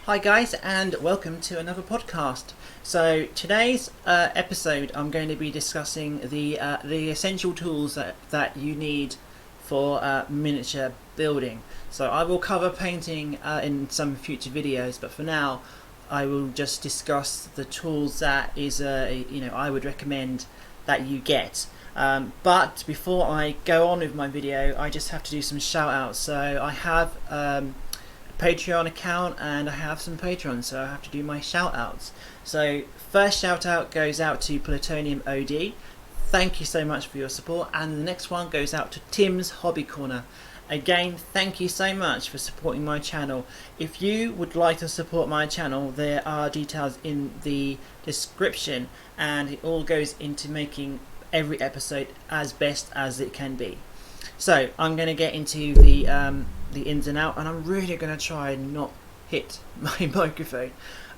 Hi guys, and welcome to another podcast. So today's episode, I'm going to be discussing the essential tools that you need for miniature building. So I will cover painting in some future videos, but for now, I will just discuss the tools that I would recommend that you get. But before I go on with my video, I just have to do some shout outs. So I have Patreon account and I have some patrons, so I have to do my shout outs. So first shout out goes out to Plutonium OD. Thank you so much for your support, and the next one goes out to Tim's Hobby Corner. Again, thank you so much for supporting my channel. If you would like to support my channel, there are details in the description, and it all goes into making every episode as best as it can be. So I'm going to get into the ins and out, and I'm really going to try and not hit my microphone.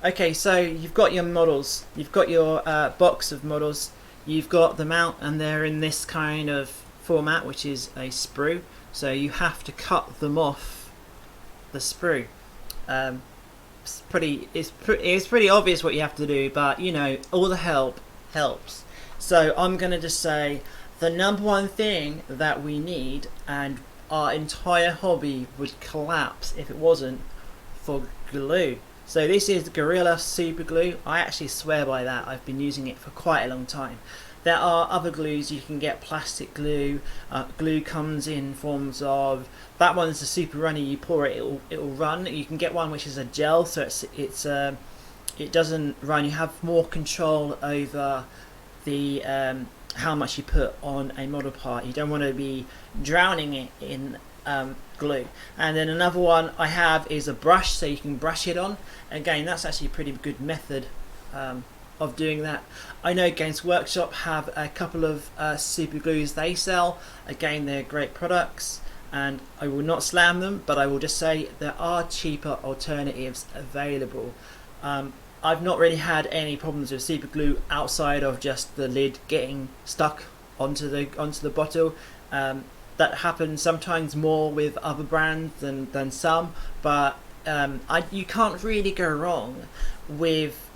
Okay, so you've got your models, you've got your box of models, you've got them out, and they're in this kind of format, which is a sprue. So you have to cut them off the sprue. It's pretty obvious what you have to do, but you know, all the help helps. So I'm going to just say the number one thing that we need, and our entire hobby would collapse if it wasn't for glue. So this is Gorilla Super Glue. I actually swear by that. I've been using it for quite a long time. There are other glues. You can get plastic glue. Glue comes in forms of, that one's a super runny. You pour it, it'll run. You can get one which is a gel, so it doesn't run. You have more control over the how much you put on a model part. You don't want to be drowning it in glue. And then another one I have is a brush, so you can brush it on. Again, that's actually a pretty good method of doing that. I know Games Workshop have a couple of super glues they sell. Again, they're great products, and I will not slam them, but I will just say there are cheaper alternatives available. I've not really had any problems with super glue outside of just the lid getting stuck onto the bottle. That happens sometimes more with other brands than some, but you can't really go wrong with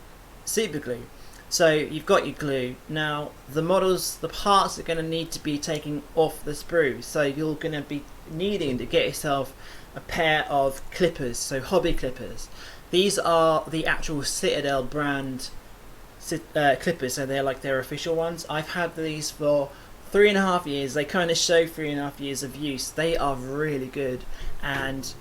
super glue. So you've got your glue. Now the parts are going to need to be taken off the sprue, so you're going to be needing to get yourself a pair of clippers, so hobby clippers. These are the actual Citadel brand clippers, so they're like their official ones. I've had these for 3.5 years. They kind of show 3.5 years of use. They are really good, and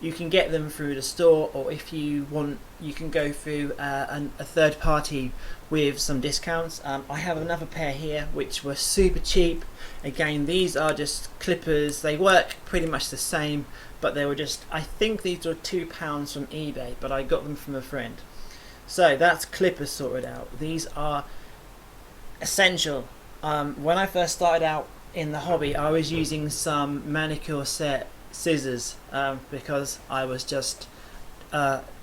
you can get them through the store, or if you want, you can go through a third party with some discounts. I have another pair here which were super cheap. Again, these are just clippers. They work pretty much the same, but they were just, I think these were £2 from eBay, but I got them from a friend. So that's clippers sorted out. These are essential. When I first started out in the hobby, I was using some manicure set scissors because I was just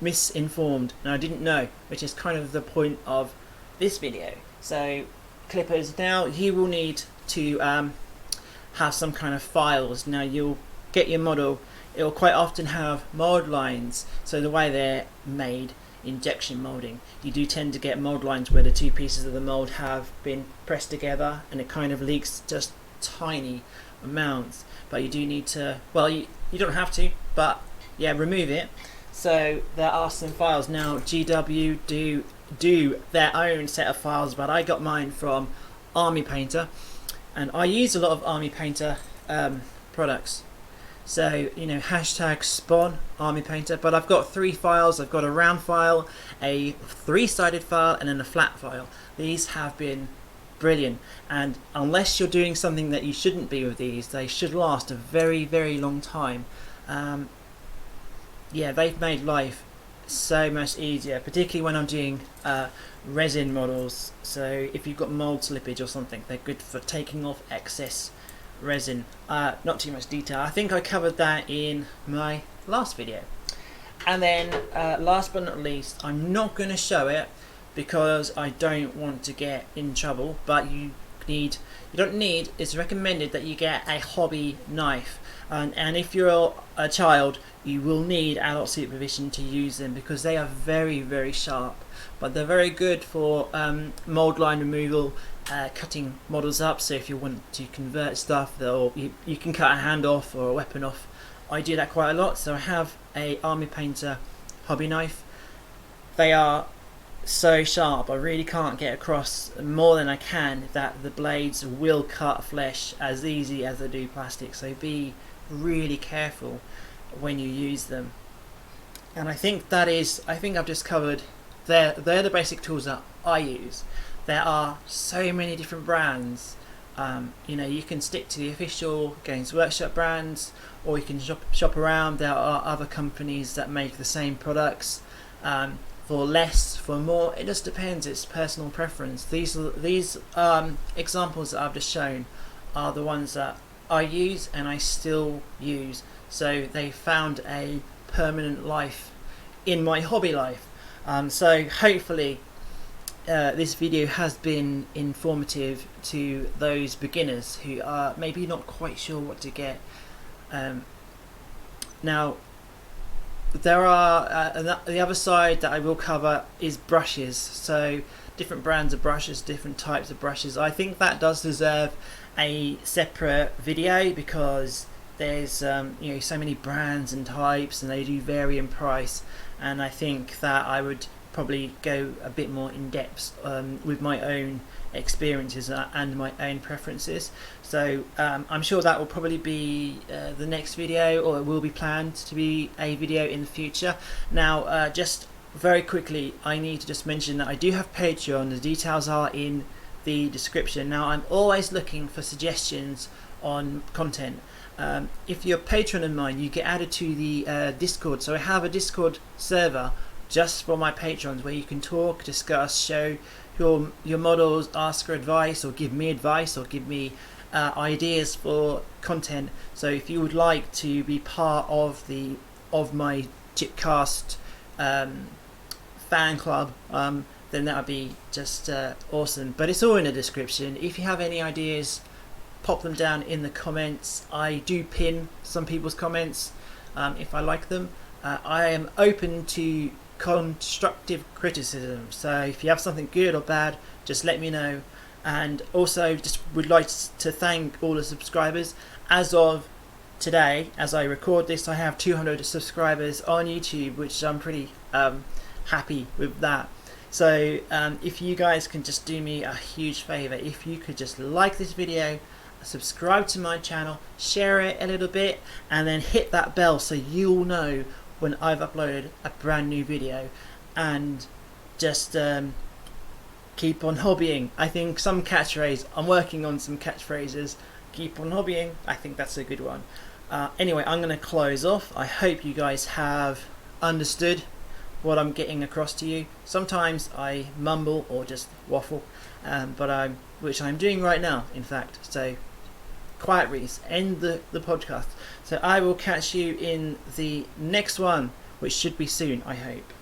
misinformed and I didn't know, which is kind of the point of this video. So clippers, now you will need to have some kind of files. Now you'll get your model, it will quite often have mold lines, so the way they're made, injection molding, you do tend to get mold lines where the two pieces of the mold have been pressed together and it kind of leaks just tiny amounts, but you do need to, well, you don't have to, but yeah, remove it. So there are some files. Now GW do their own set of files, but I got mine from Army Painter, and I use a lot of Army Painter products. So, you know, hashtag spawn Army Painter, but I've got 3 files. I've got a round file, a 3-sided file, and then a flat file. These have been brilliant, and unless you're doing something that you shouldn't be with these, they should last a very, very long time. Yeah, they've made life so much easier, particularly when I'm doing resin models. So if you've got mold slippage or something, they're good for taking off excess resin. Not too much detail. I think I covered that in my last video. And then last but not least, I'm not going to show it because I don't want to get in trouble, but you you don't need, it's recommended that you get a hobby knife. And if you're a child, you will need adult supervision to use them because they are very, very sharp. But they're very good for mold line removal, cutting models up. So if you want to convert stuff, or you can cut a hand off or a weapon off. I do that quite a lot. So I have a Army Painter hobby knife. They are so sharp, I really can't get across more than I can that the blades will cut flesh as easy as they do plastic. So be really careful when you use them. And I think I've just covered, they're the basic tools that I use. There are so many different brands. You can stick to the official Games Workshop brands, or you can shop around. There are other companies that make the same products for less, for more. It just depends. It's personal preference. These examples that I've just shown are the ones that I use and I still use. So they found a permanent life in my hobby life. So hopefully this video has been informative to those beginners who are maybe not quite sure what to get. Now there are the other side that I will cover is brushes. So different brands of brushes, different types of brushes. I think that does deserve a separate video because there's so many brands and types, and they do vary in price. And I think that I would probably go a bit more in depth with my own experiences and my own preferences. So I'm sure that will probably be the next video, or it will be planned to be a video in the future. Now just very quickly, I need to just mention that I do have Patreon. The details are in the description. Now I'm always looking for suggestions on content. If you're a patron of mine, you get added to the Discord. So I have a Discord server just for my patrons where you can talk, discuss, show your models, ask for advice, or give me advice, or give me ideas for content. So if you would like to be part of my Chickcast fan club, then that would be just awesome. But it's all in the description. If you have any ideas, pop them down in the comments. I do pin some people's comments if I like them. I am open to constructive criticism, so if you have something good or bad, just let me know. And also just would like to thank all the subscribers. As of today, as I record this, I have 200 subscribers on YouTube, which I'm pretty happy with that. So if you guys can just do me a huge favor, if you could just like this video, subscribe to my channel, share it a little bit, and then hit that bell so you'll know when I've uploaded a brand new video. And just keep on hobbying. I think some catchphrase, I'm working on some catchphrases. Keep on hobbying, I think that's a good one. Anyway, I'm going to close off. I hope you guys have understood what I'm getting across to you. Sometimes I mumble or just waffle, which I'm doing right now, in fact. So quiet Reese, end the podcast. So I will catch you in the next one, which should be soon, I hope.